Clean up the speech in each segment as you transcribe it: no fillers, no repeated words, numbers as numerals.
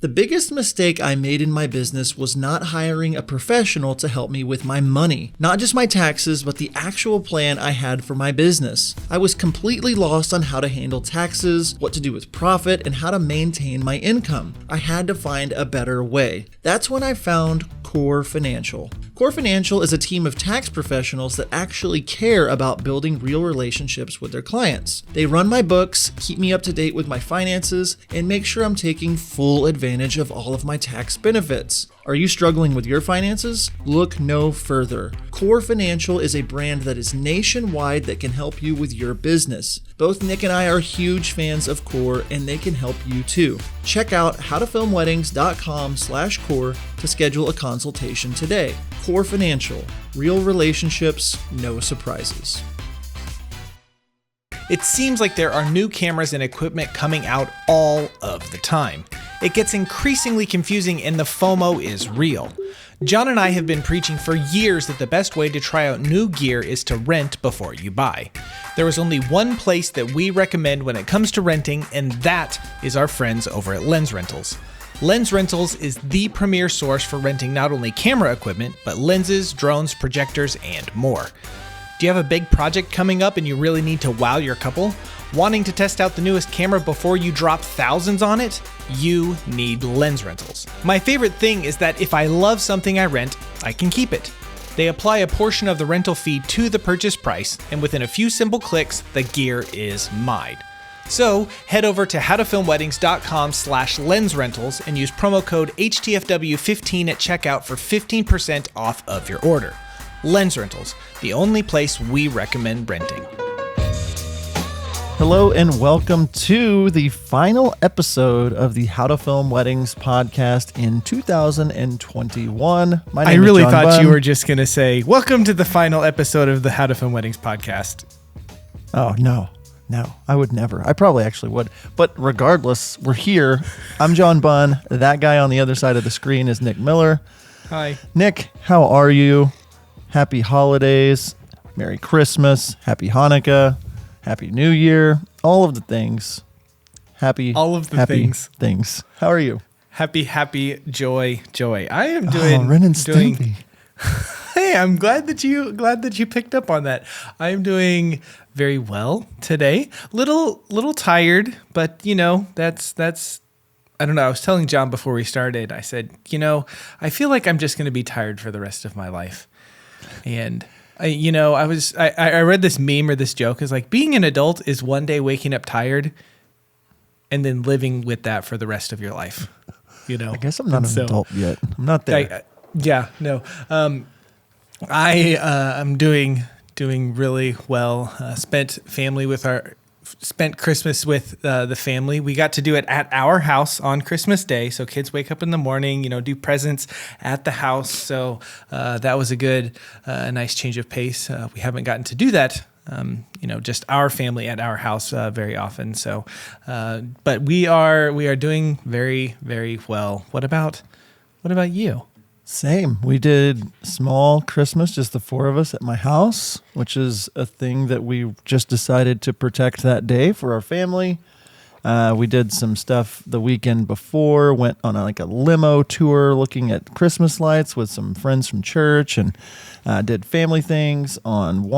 The biggest mistake I made in my business was not hiring a professional to help me with my money. Not just my taxes, but the actual plan I had for my business. I was completely lost on how to handle taxes, what to do with profit, and how to maintain my income. I had to find a better way. That's when I found Core Financial. Core Financial is a team of tax professionals that actually care about building real relationships with their clients. They run my books, keep me up to date with my finances, and make sure I'm taking full advantage of all of my tax benefits. Are you struggling with your finances? Look no further. Core Financial is a brand that is nationwide that can help you with your business. Both Nick and I are huge fans of Core, and they can help you too. Check out howtofilmweddings.com/core to schedule a consultation today. Core Financial, real relationships, no surprises. It seems like there are new cameras and equipment coming out all of the time. It gets increasingly confusing and the FOMO is real. John and I have been preaching for years that the best way to try out new gear is to rent before you buy. There is only one place that we recommend when it comes to renting, and that is our friends over at Lens Rentals. Lens Rentals is the premier source for renting not only camera equipment, but lenses, drones, projectors, and more. Do you have a big project coming up and you really need to wow your couple? Wanting to test out the newest camera before you drop thousands on it? You need Lens Rentals. My favorite thing is that if I love something I rent, I can keep it. They apply a portion of the rental fee to the purchase price, and within a few simple clicks, the gear is mine. So head over to howtofilmweddings.com/lensrentals and use promo code HTFW15 at checkout for 15% off of your order. Lens Rentals, the only place we recommend renting. Hello and welcome to the final episode of the How to Film Weddings podcast in 2021. My name I is really John thought Bunn. you were just going to say, welcome to the final episode of the How to Film Weddings podcast. Oh, no, I would never. I probably actually would. But regardless, we're here. I'm John Bunn. That guy on the other side of the screen is Nick Miller. Hi. Nick, how are you? Happy holidays. Merry Christmas. Happy Hanukkah. Happy New Year. All of the things. Happy things. How are you? Happy, joy. I am doing... Ren and Stimpy. Hey, I'm glad that you picked up on that. I am doing very well today. Little tired, but that's I don't know. I was telling John before we started, I said, I feel like I'm just going to be tired for the rest of my life. And I read this meme or this joke is like being an adult is one day waking up tired and then living with that for the rest of your life. I guess I'm not an adult yet. I'm not there. I'm doing really well. Spent Christmas with the family. We got to do it at our house on Christmas Day. So kids wake up in the morning, do presents at the house. So that was a nice change of pace. We haven't gotten to do that, just our family at our house very often. So, but we are doing very, very well. What about you? Same. We did small Christmas, just the four of us at my house, which is a thing that we just decided to protect that day for our family. We did some stuff the weekend before, went on a limo tour looking at Christmas lights with some friends from church, and did family things on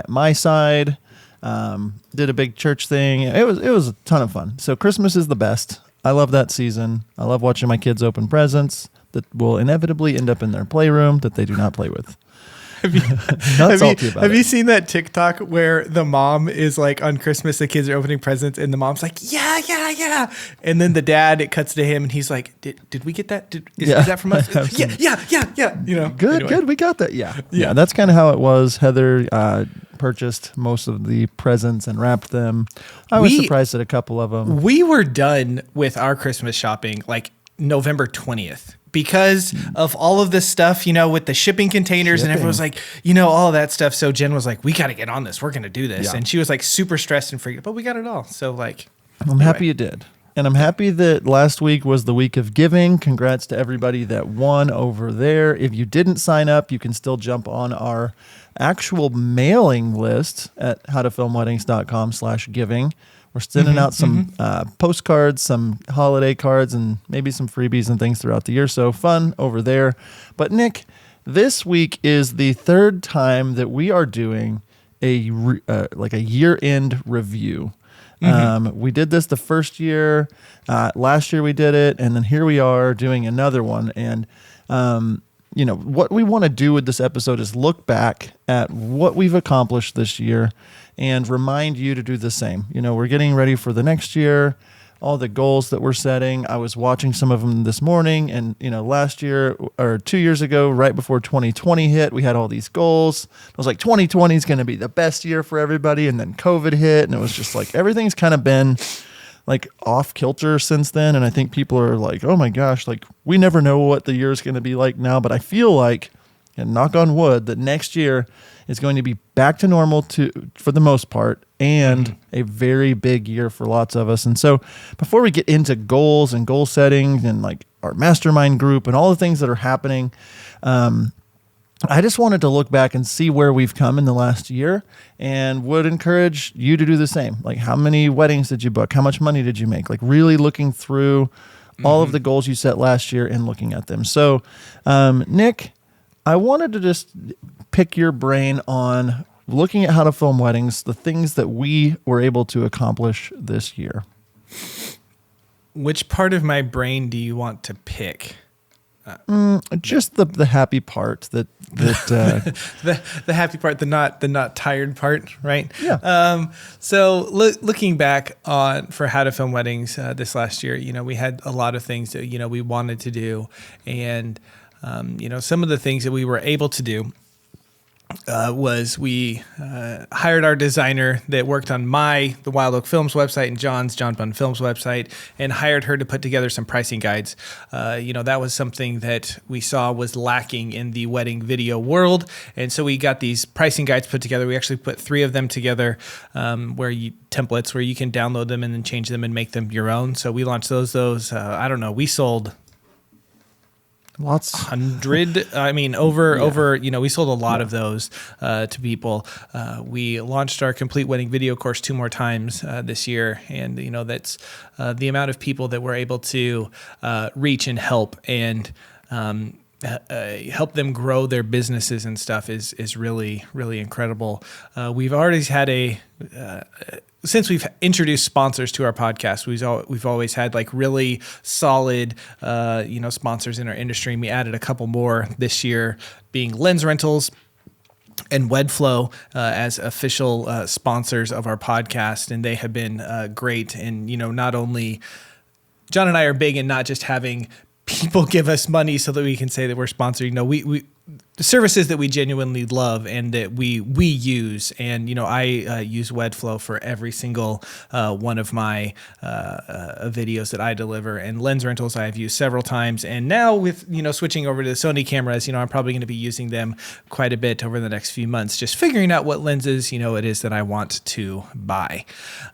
my side. Did a big church thing. It was a ton of fun. So Christmas is the best. I love that season. I love watching my kids open presents that will inevitably end up in their playroom that they do not play with. Have you seen that TikTok where the mom is like on Christmas, the kids are opening presents and the mom's like, yeah. And then the dad, it cuts to him and he's like, did we get that? Is that from us? Yeah. Good. We got that. Yeah. That's kind of how it was. Heather purchased most of the presents and wrapped them. I was surprised at a couple of them. We were done with our Christmas shopping like November 20th. Because of all of this stuff, with the shipping containers and everyone was like, all of that stuff. So Jen was like, we got to get on this. We're going to do this. Yeah. And she was like super stressed and freaked out, but we got it all. So I'm happy you did. And I'm happy that last week was the week of giving. Congrats to everybody that won over there. If you didn't sign up, you can still jump on our actual mailing list at howtofilmweddings.com/giving. We're sending out some postcards, some holiday cards, and maybe some freebies and things throughout the year. So fun over there. But Nick, this week is the third time that we are doing a year-end review. We did this the first year. Last year we did it, and then here we are doing another one. And what we want to do with this episode is look back at what we've accomplished this year and remind you to do the same. We're getting ready for the next year, all the goals that we're setting. I was watching some of them this morning, and last year or 2 years ago, right before 2020 hit, we had all these goals. I was like, 2020 is going to be the best year for everybody, and then COVID hit, and it was just like everything's kind of been like off kilter since then. And I think people are like, oh my gosh, like we never know what the year is going to be like now. But I feel like, and knock on wood, that next year is going to be back to normal for the most part, and a very big year for lots of us. And so before we get into goals and goal setting and like our mastermind group and all the things that are happening, I just wanted to look back and see where we've come in the last year, and would encourage you to do the same. Like, how many weddings did you book? How much money did you make? Like, really looking through all of the goals you set last year and looking at them. So, Nick, I wanted to just pick your brain on looking at how to film weddings, the things that we were able to accomplish this year. Which part of my brain do you want to pick? Just the happy part that the happy part, the not tired part, right? Yeah. So looking back for how to film weddings this last year, we had a lot of things that we wanted to do, and some of the things that we were able to do was we hired our designer that worked on the Wild Oak Films website and John Bunn Films website, and hired her to put together some pricing guides. That was something that we saw was lacking in the wedding video world. And so we got these pricing guides put together. We actually put 3 of them together, templates where you can download them and then change them and make them your own. So we launched those. We sold lots. 100. We sold a lot of those to people. We launched our complete wedding video course 2 more times this year. And, that's the amount of people that we're able to reach and help and help them grow their businesses and stuff is really, really incredible. We've already had since we've introduced sponsors to our podcast, we've always had like really solid, sponsors in our industry. And we added a couple more this year, being Lens Rentals and Wedflow as official sponsors of our podcast. And they have been great. And, not only John and I are big in not just having people give us money so that we can say that we're sponsored. We the services that we genuinely love and that we use. And, I use Wedflow for every single one of my videos that I deliver. And Lens Rentals I have used several times. And now with, switching over to the Sony cameras, I'm probably going to be using them quite a bit over the next few months, just figuring out what lenses, it is that I want to buy.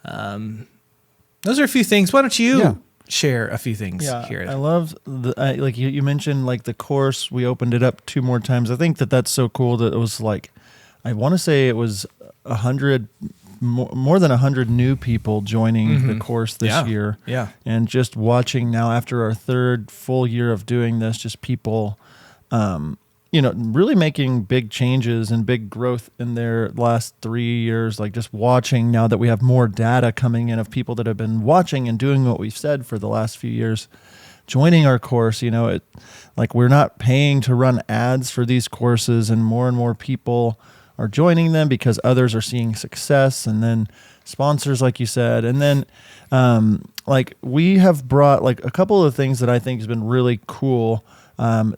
Those are a few things. Why don't you share a few things here? I love like you mentioned, like the course. We opened it up 2 more times. I think that's so cool that it was like, I want to say it was 100, more than 100 new people joining the course this year. Yeah. And just watching now after our 3rd full year of doing this, just people, really making big changes and big growth in their last 3 years. Like just watching now that we have more data coming in of people that have been watching and doing what we've said for the last few years, joining our course. Like we're not paying to run ads for these courses, and more people are joining them because others are seeing success, and then sponsors, like you said. And then like we have brought like a couple of things that I think has been really cool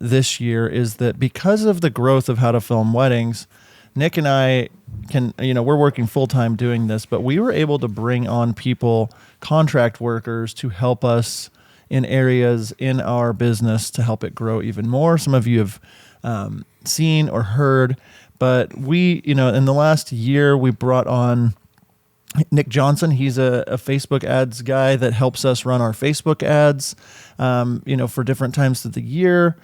this year is that because of the growth of how to film weddings, Nick and I we're working full time doing this, but we were able to bring on people, contract workers, to help us in areas in our business to help it grow even more. Some of you have seen or heard, but we, in the last year, we brought on Nick Johnson. He's a Facebook ads guy that helps us run our Facebook ads, for different times of the year,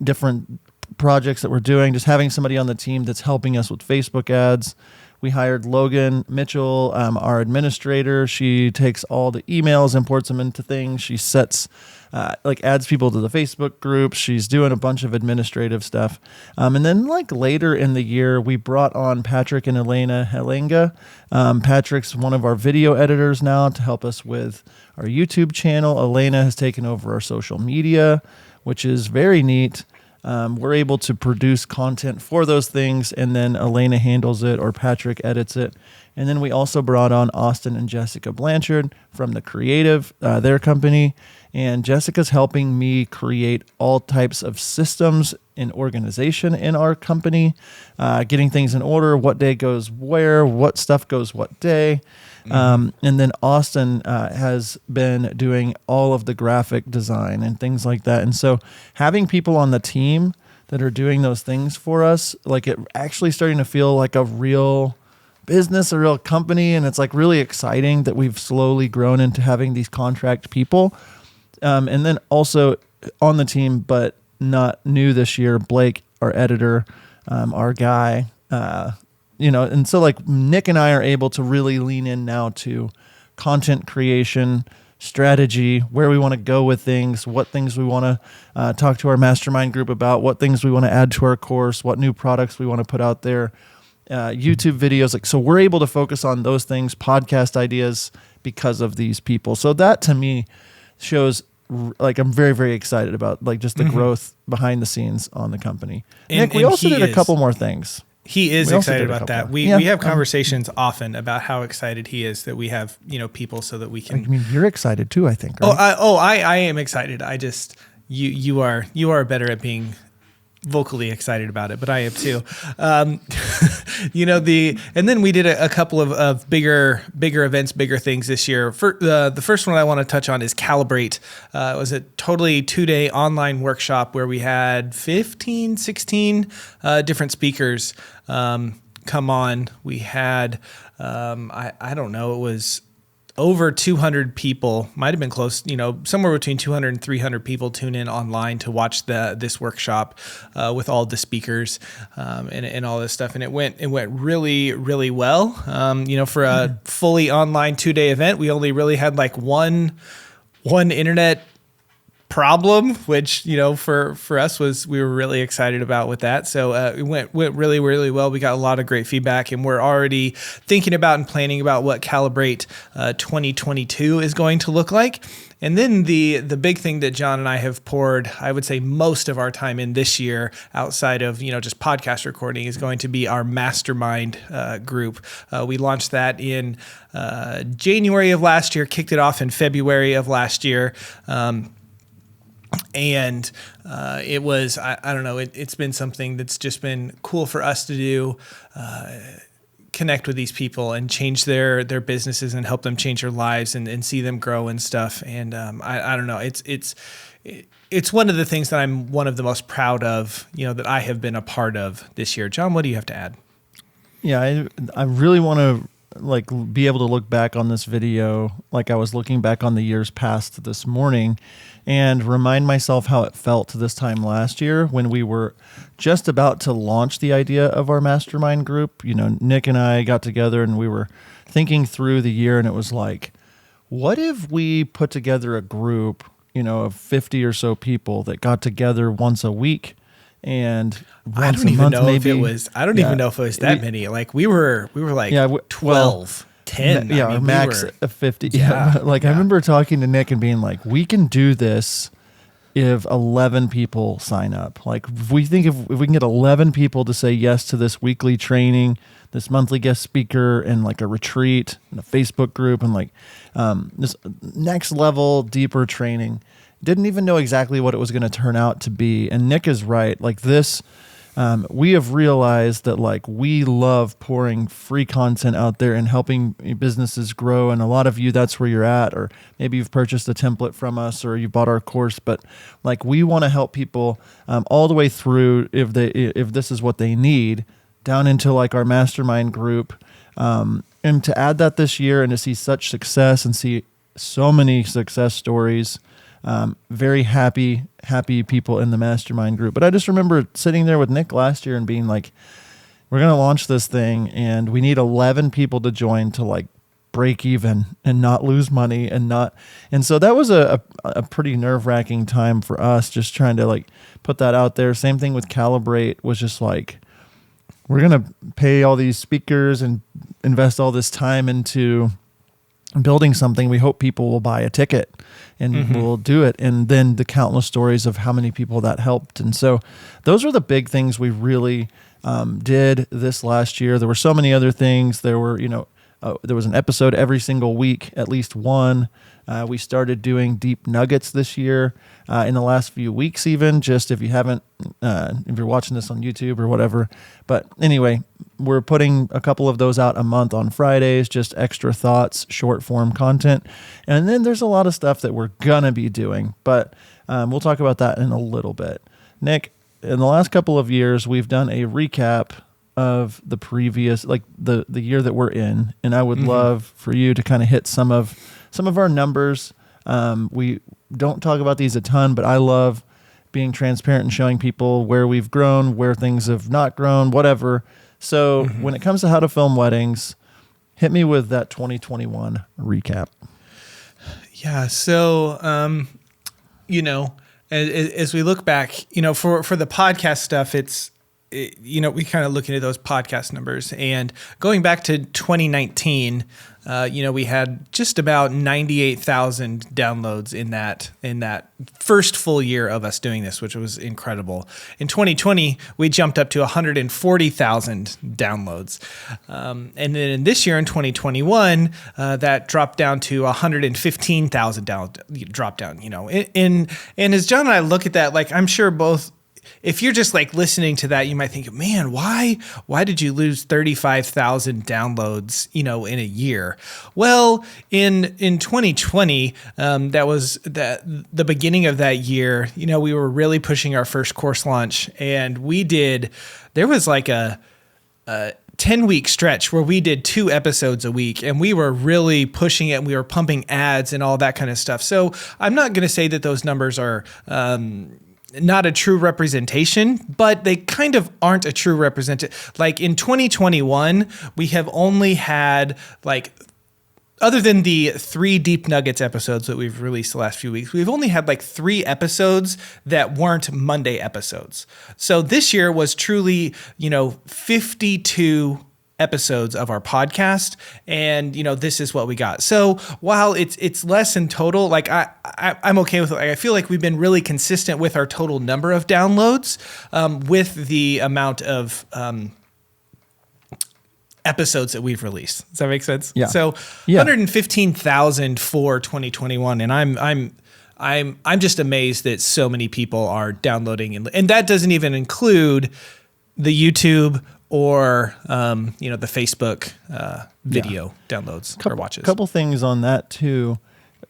different projects that we're doing. Just having somebody on the team that's helping us with Facebook ads. We hired Logan Mitchell, our administrator. She takes all the emails, imports them into things. She sets, adds people to the Facebook group. She's doing a bunch of administrative stuff. And then later in the year, we brought on Patrick and Elena Helenga. Patrick's one of our video editors now to help us with our YouTube channel. Elena has taken over our social media, which is very neat. We're able to produce content for those things, and then Elena handles it or Patrick edits it. And then we also brought on Austin and Jessica Blanchard from the Creative, their company. And Jessica's helping me create all types of systems and organization in our company, getting things in order, what day goes where, what stuff goes what day. And then Austin has been doing all of the graphic design and things like that. And so having people on the team that are doing those things for us, it actually starting to feel like a real business, a real company. And it's really exciting that we've slowly grown into having these contract people. And then also on the team, but not new this year, Blake, our editor, our guy, and so Nick and I are able to really lean in now to content creation, strategy, where we want to go with things, what things we want to talk to our mastermind group about, what things we want to add to our course, what new products we want to put out there, YouTube videos. So we're able to focus on those things, podcast ideas because of these people. So that to me shows I'm very, very excited about just the growth behind the scenes on the company. Nick, we also did a couple more things. He is excited about that. We have conversations often about how excited he is that we have, people so that we can. I mean, you're excited too, I think. Right? I am excited. I just, you are better at being vocally excited about it, but I am too. And then we did a couple of bigger events, bigger things this year. The first one I want to touch on is Calibrate. It was a totally 2-day online workshop where we had 16 different speakers come on. We had, I don't know, it was over 200 people, might have been close, somewhere between 200 and 300 people tune in online to watch this workshop with all the speakers and all this stuff. And it went really, really well. For a fully online 2-day event, we only really had one internet problem, which for us we were really excited about with that. So it went really, really well. We got a lot of great feedback, and we're already thinking about and planning about what Calibrate 2022 is going to look like. And then the big thing that John and I have poured, I would say, most of our time in this year, outside of just podcast recording, is going to be our Mastermind group. We launched that in January of last year, kicked it off in February of last year. And it was, I don't know, it's been something that's just been cool for us to do, connect with these people and change their businesses and help them change their lives and see them grow and stuff. And I don't know, it's one of the things that I'm one of the most proud of, that I have been a part of this year. John, what do you have to add? Yeah, I really want to be able to look back on this video like I was looking back on the years past this morning and remind myself how it felt this time last year when we were just about to launch the idea of our mastermind group. Nick and I got together and we were thinking through the year, and it was what if we put together a group, of 50 or so people that got together once a week? And I don't even know if it was that many. We were 12, 10. Yeah, our max of 50. Yeah. I remember talking to Nick and being we can do this if 11 people sign up. If we can get 11 people to say yes to this weekly training, this monthly guest speaker, and a retreat and a Facebook group, and this next level, deeper training. Didn't even know exactly what it was going to turn out to be. And Nick is right. We have realized that we love pouring free content out there and helping businesses grow. And a lot of you, that's where you're at, or maybe you've purchased a template from us or you bought our course. But we want to help people all the way through if this is what they need, down into our mastermind group. And to add that this year and to see such success and see so many success stories. Very happy people in the mastermind group. But I just remember sitting there with Nick last year and being we're going to launch this thing and we need 11 people to join to like break even and not lose money and so that was a pretty nerve-wracking time for us, just trying to like put that out there. Same thing with Calibrate, was just like, we're going to pay all these speakers and invest all this time into building something. We hope people will buy a ticket and we'll do it. And then the countless stories of how many people that helped. And so those are the big things we really did this last year. There were so many other things. There were, there was an episode every single week, at least one. We started doing deep nuggets this year in the last few weeks, even just if you haven't, if you're watching this on YouTube or whatever. But anyway, we're putting a couple of those out a month on Fridays, just extra thoughts, short form content. And then there's a lot of stuff that we're going to be doing, but we'll talk about that in a little bit. Nick, in the last couple of years, we've done a recap of the previous, like the year that we're in. And I would love for you to kind of hit some of our numbers. We don't talk about these a ton, but I love being transparent and showing people where we've grown, where things have not grown, whatever. So when it comes to how to film weddings, hit me with that 2021 recap. Yeah. So, as we look back, for the podcast stuff, we kind of looking at those podcast numbers, and going back to 2019, we had just about 98,000 downloads in that first full year of us doing this, which was incredible. In 2020, we jumped up to 140,000 downloads. And then in this year in 2021, that dropped down to 115,000 drop down, and as John and I look at that, like, I'm sure both, if you're just like listening to that, you might think, man, why did you lose 35,000 downloads, in a year? Well, in 2020, that was the beginning of that year. We were really pushing our first course launch, and there was like a 10-week stretch where we did 2 episodes a week, and we were really pushing it, and we were pumping ads and all that kind of stuff. So I'm not going to say that those numbers are not a true representation, but they kind of aren't a true representation. Like in 2021, we have only had, like, other than the 3 Deep Nuggets episodes that we've released the last few weeks, we've only had like 3 episodes that weren't Monday episodes. So this year was truly, 52 episodes of our podcast, and this is what we got. So while it's less in total, like I'm okay with it. I feel like we've been really consistent with our total number of downloads, with the amount of episodes that we've released. Does that make sense? Yeah. So 115,000 for 2021, and I'm just amazed that so many people are downloading, and that doesn't even include the YouTube or the Facebook video downloads or watches. Couple things on that too.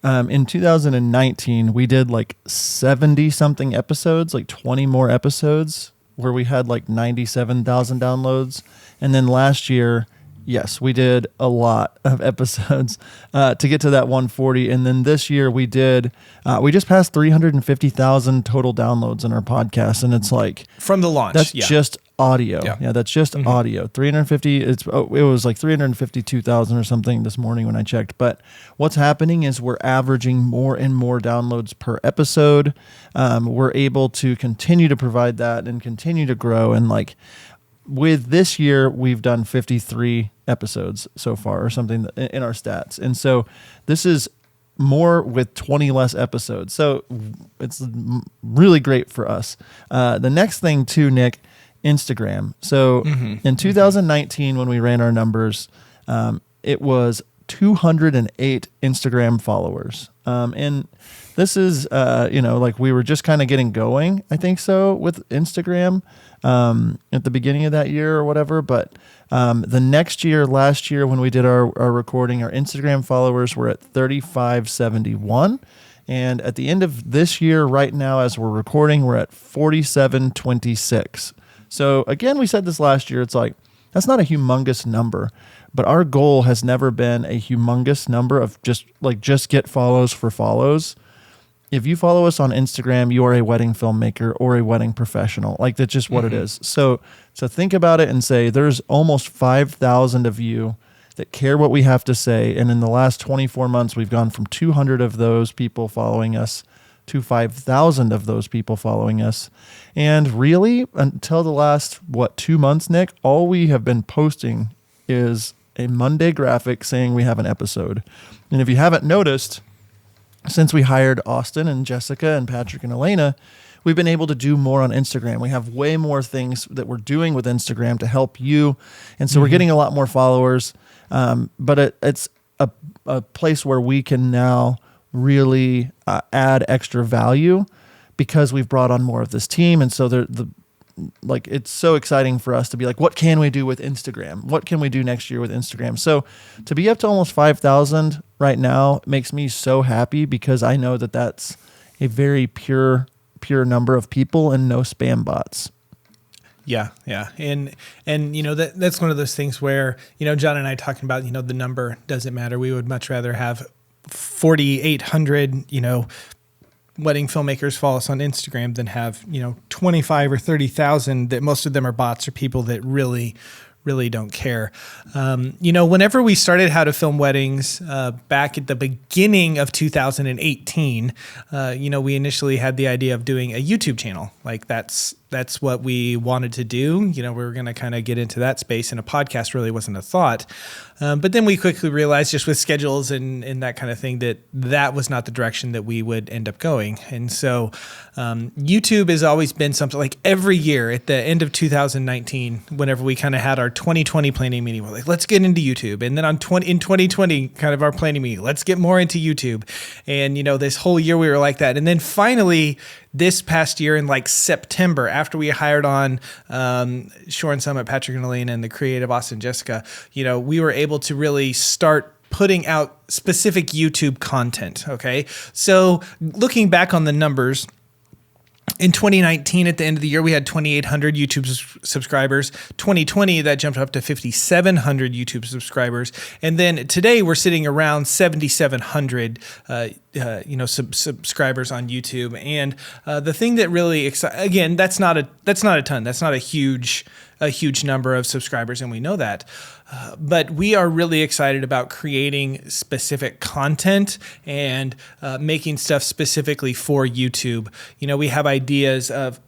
In 2019, we did like 70 something episodes, like 20 more episodes, where we had like 97,000 downloads. And then last year, yes, we did a lot of episodes to get to that 140. And then this year we just passed 350,000 total downloads in our podcast. And it's like, from the launch, that's just audio. Yeah, that's just audio. 350. It was like 352,000 or something this morning when I checked. But what's happening is we're averaging more and more downloads per episode. We're able to continue to provide that and continue to grow. And like, with this year, we've done 53 episodes so far, or something in our stats. And so this is more with 20 less episodes. So it's really great for us. The next thing too, Nick, Instagram. So in 2019, when we ran our numbers, it was 208 Instagram followers. And this is, like we were just kind of getting going, I think so, with Instagram at the beginning of that year or whatever. But the next year, last year, when we did our recording, our Instagram followers were at 3,571. And at the end of this year, right now, as we're recording, we're at 4,726. So again, we said this last year, it's like, that's not a humongous number, but our goal has never been a humongous number of just get follows for follows. if you follow us on Instagram, you are a wedding filmmaker or a wedding professional. Like, that's just what it is. So think about it and say, there's almost 5,000 of you that care what we have to say. And in the last 24 months, we've gone from 200 of those people following us to 5,000 of those people following us. And really, until the last, 2 months, Nick, all we have been posting is a Monday graphic saying we have an episode. And if you haven't noticed, since we hired Austin and Jessica and Patrick and Elena, we've been able to do more on Instagram. We have way more things that we're doing with Instagram to help you. And so we're getting a lot more followers. But it's a place where we can now really add extra value because we've brought on more of this team. And so it's so exciting for us to be like, what can we do with Instagram? What can we do next year with Instagram? So to be up to almost 5,000 right now makes me so happy because I know that that's a very pure number of people and no spam bots. Yeah. And that's one of those things where, John and I talking about, the number doesn't matter. We would much rather have 4,800, wedding filmmakers follow us on Instagram than have, 25 or 30,000 that most of them are bots or people that really don't care. Whenever we started How to Film Weddings back at the beginning of 2018, we initially had the idea of doing a YouTube channel. Like that's what we wanted to do. We were going to kind of get into that space, and a podcast really wasn't a thought. But then we quickly realized, just with schedules and that kind of thing, that was not the direction that we would end up going. And so YouTube has always been something like every year at the end of 2019, whenever we kind of had our 2020 planning meeting, we're like, let's get into YouTube. And then in 2020, kind of our planning meeting, let's get more into YouTube. And, this whole year we were like that. And then finally, this past year in like September, after we hired on Shore and Summit, Patrick and Elaine, and the creative Austin and Jessica, we were able to really start putting out specific YouTube content. Okay. So looking back on the numbers, in 2019, at the end of the year, we had 2,800 YouTube subscribers. 2020, that jumped up to 5,700 YouTube subscribers. And then today, we're sitting around 7,700 subscribers on YouTube. And the thing that really again, that's not a ton. That's not a huge number of subscribers, and we know that. But we are really excited about creating specific content and making stuff specifically for YouTube. We have ideas of,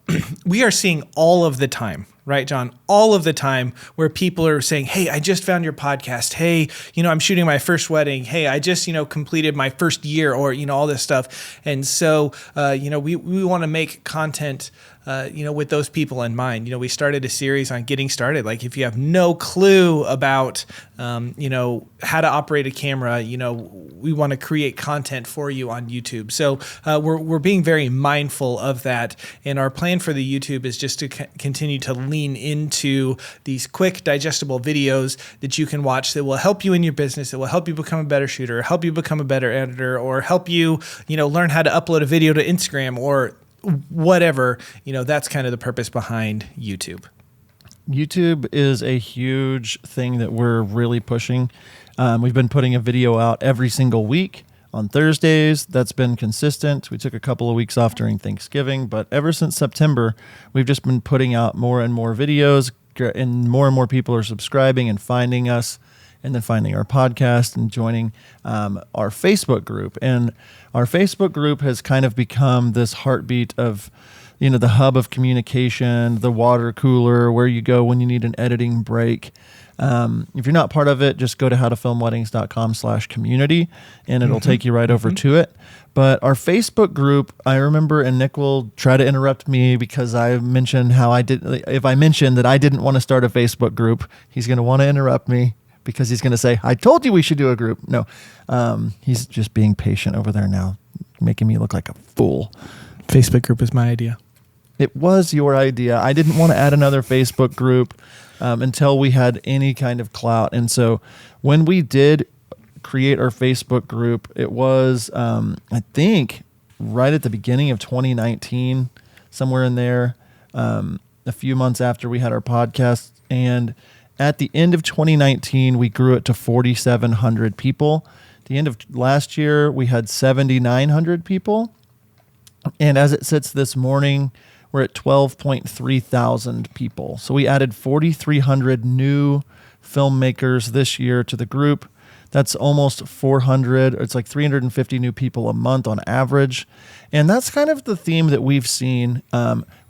we are seeing all of the time, right, John? All of the time where people are saying, hey, I just found your podcast. Hey, I'm shooting my first wedding. Hey, I just, completed my first year, or, all this stuff. And so, we want to make content with those people in mind. We started a series on getting started. Like, if you have no clue about, how to operate a camera, we want to create content for you on YouTube. So we're being very mindful of that. And our plan for the YouTube is just to continue to lean into these quick, digestible videos that you can watch that will help you in your business, that will help you become a better shooter, help you become a better editor, or help you, learn how to upload a video to Instagram or whatever. That's kind of the purpose behind YouTube. YouTube is a huge thing that we're really pushing. We've been putting a video out every single week on Thursdays. That's been consistent. We took a couple of weeks off during Thanksgiving, but ever since September, we've just been putting out more and more videos, and more people are subscribing and finding us, and then finding our podcast and joining our Facebook group. And our Facebook group has kind of become this heartbeat of, the hub of communication, the water cooler, where you go when you need an editing break. If you're not part of it, just go to howtofilmweddings.com/community, and it'll take you right over to it. But our Facebook group, I remember, and Nick will try to interrupt me because I mentioned if I mentioned that I didn't want to start a Facebook group, he's going to want to interrupt me because he's going to say, I told you we should do a group. No, he's just being patient over there now, making me look like a fool. Facebook group is my idea. It was your idea. I didn't want to add another Facebook group until we had any kind of clout. And so when we did create our Facebook group, it was, I think, right at the beginning of 2019, somewhere in there, a few months after we had our podcast. And at the end of 2019, we grew it to 4,700 people. At the end of last year, we had 7,900 people. And as it sits this morning, we're at 12.3 thousand people. So we added 4,300 new filmmakers this year to the group. That's almost 400. It's like 350 new people a month on average. And that's kind of the theme that we've seen.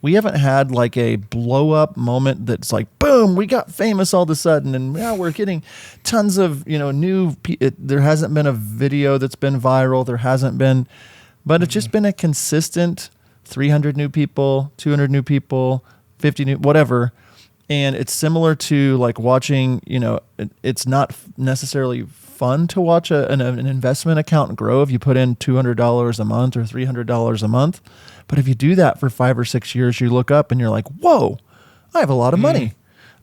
We haven't had like a blow up moment that's like, boom, we got famous all of a sudden. And now we're getting tons of, there hasn't been a video that's been viral. There hasn't been, but it's just been a consistent 300 new people, 200 new people, 50 new, whatever. And it's similar to like watching, it's not necessarily fun to watch an investment account grow if you put in $200 a month or $300 a month. But if you do that for 5 or 6 years, you look up and you're like, whoa, I have a lot of money.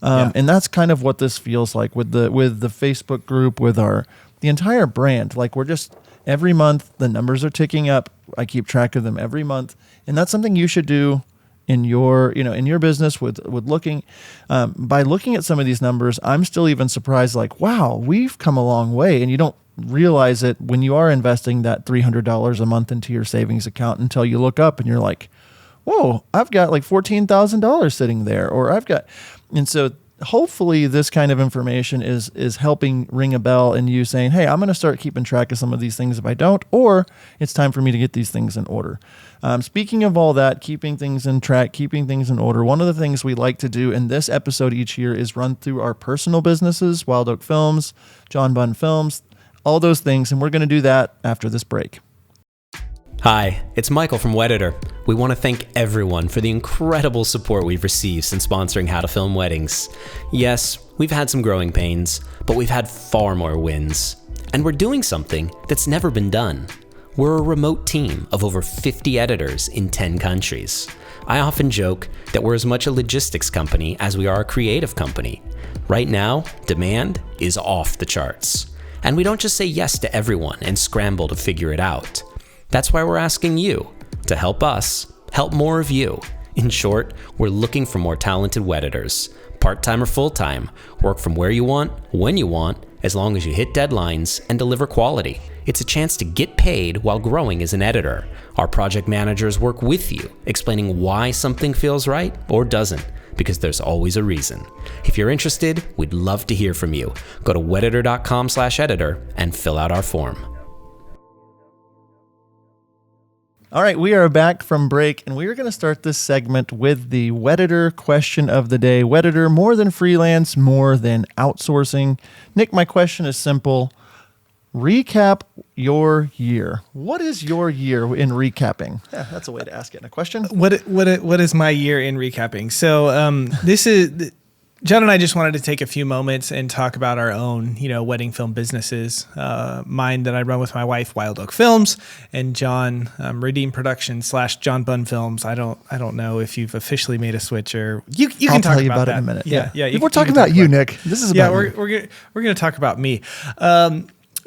And that's kind of what this feels like with the Facebook group, with the entire brand. Like we're just, every month the numbers are ticking up. I keep track of them every month. And that's something you should do in your business with looking, by looking at some of these numbers. I'm still even surprised, like, wow, we've come a long way. And you don't realize it when you are investing that $300 a month into your savings account until you look up and you're like, whoa, I've got like $14,000 sitting there, and so hopefully this kind of information is helping ring a bell in you saying, hey, I'm going to start keeping track of some of these things if I don't, or it's time for me to get these things in order. Speaking of all that, keeping things in track, keeping things in order, one of the things we like to do in this episode each year is run through our personal businesses, Wild Oak Films, John Bunn Films, all those things, and we're going to do that after this break. Hi, it's Michael from Wedditor. We want to thank everyone for the incredible support we've received since sponsoring How to Film Weddings. Yes, we've had some growing pains, but we've had far more wins. And we're doing something that's never been done. We're a remote team of over 50 editors in 10 countries. I often joke that we're as much a logistics company as we are a creative company. Right now, demand is off the charts. And we don't just say yes to everyone and scramble to figure it out. That's why we're asking you to help us help more of you. In short, we're looking for more talented Wedditors. Part-time or full-time, work from where you want, when you want, as long as you hit deadlines and deliver quality. It's a chance to get paid while growing as an editor. Our project managers work with you, explaining why something feels right or doesn't, because there's always a reason. If you're interested, we'd love to hear from you. Go to wedditor.com/editor and fill out our form. All right, we are back from break, and we are going to start this segment with the Wedditor question of the day. Wedditor, more than freelance, more than outsourcing. Nick, my question is simple. Recap your year. What is your year in recapping? Yeah, that's a way to ask it in a question. What is my year in recapping? So this is... John and I just wanted to take a few moments and talk about our own, wedding film businesses. Mine that I run with my wife, Wild Oak Films, and John, Redeem Productions / John Bunn Films. I don't know if you've officially made a switch, or you can I'll talk tell you about it that in a minute. Yeah. We're talking about you, Nick. This is about you. We're going to talk about me.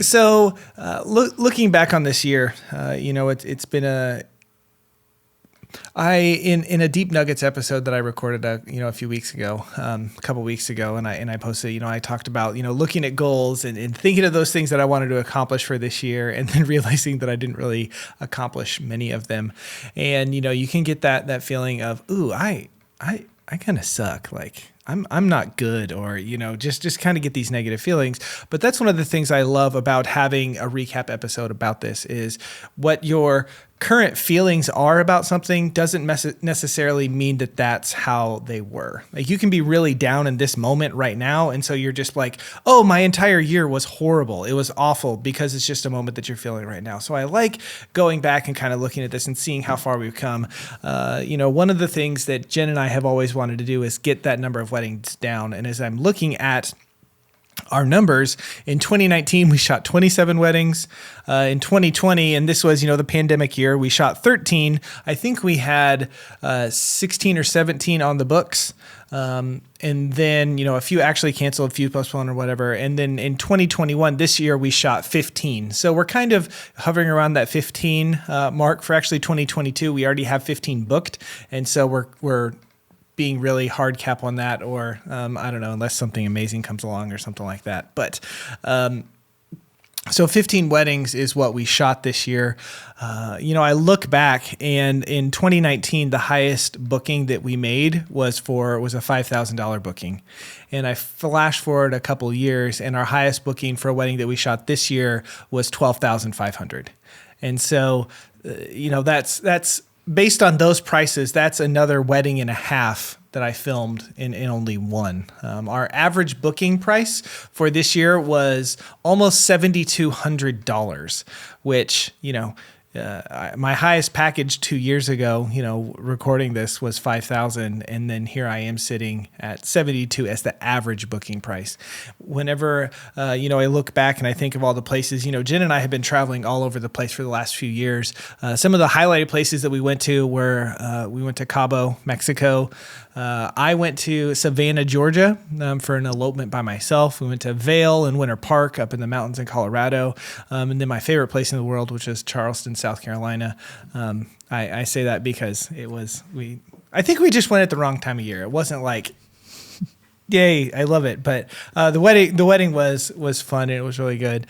So looking back on this year, it's been in a Deep Nuggets episode that I recorded a few weeks ago, a couple weeks ago, and I posted, I talked about looking at goals and thinking of those things that I wanted to accomplish for this year, and then realizing that I didn't really accomplish many of them. And you can get that feeling of, ooh, I kind of suck, like I'm not good, or just kind of get these negative feelings. But that's one of the things I love about having a recap episode about this, is what your current feelings are about something doesn't necessarily mean that that's how they were. Like, you can be really down in this moment right now, and so you're just like, oh, my entire year was horrible, it was awful, because it's just a moment that you're feeling right now. So I like going back and kind of looking at this and seeing how far we've come. One of the things that Jen and I have always wanted to do is get that number of weddings down. And as I'm looking at our numbers, in 2019, we shot 27 weddings. In 2020, and this was, the pandemic year, we shot 13. I think we had 16 or 17 on the books. And then, a few actually canceled, a few postponed or whatever. And then in 2021, this year, we shot 15. So we're kind of hovering around that 15 mark for actually 2022. We already have 15 booked. And so we're being really hard cap on that, or I don't know, unless something amazing comes along or something like that. But So 15 weddings is what we shot this year. I look back, and in 2019, the highest booking that we made was a $5,000 booking. And I flash forward a couple years, and our highest booking for a wedding that we shot this year was $12,500. And so, that's based on those prices. That's another wedding and a half that I filmed in only one. Our average booking price for this year was almost $7,200, which, my highest package 2 years ago, recording this was $5,000. And then here I am sitting at 72 as the average booking price. Whenever, I look back and I think of all the places, Jen and I have been traveling all over the place for the last few years. Some of the highlighted places that we went to were, we went to Cabo, Mexico. I went to Savannah, Georgia, for an elopement by myself. We went to Vail and Winter Park up in the mountains in Colorado. And then my favorite place in the world, which is Charleston, South Carolina. I say that because I think we just went at the wrong time of year. It wasn't like, yay, I love it. But the wedding was fun, and it was really good.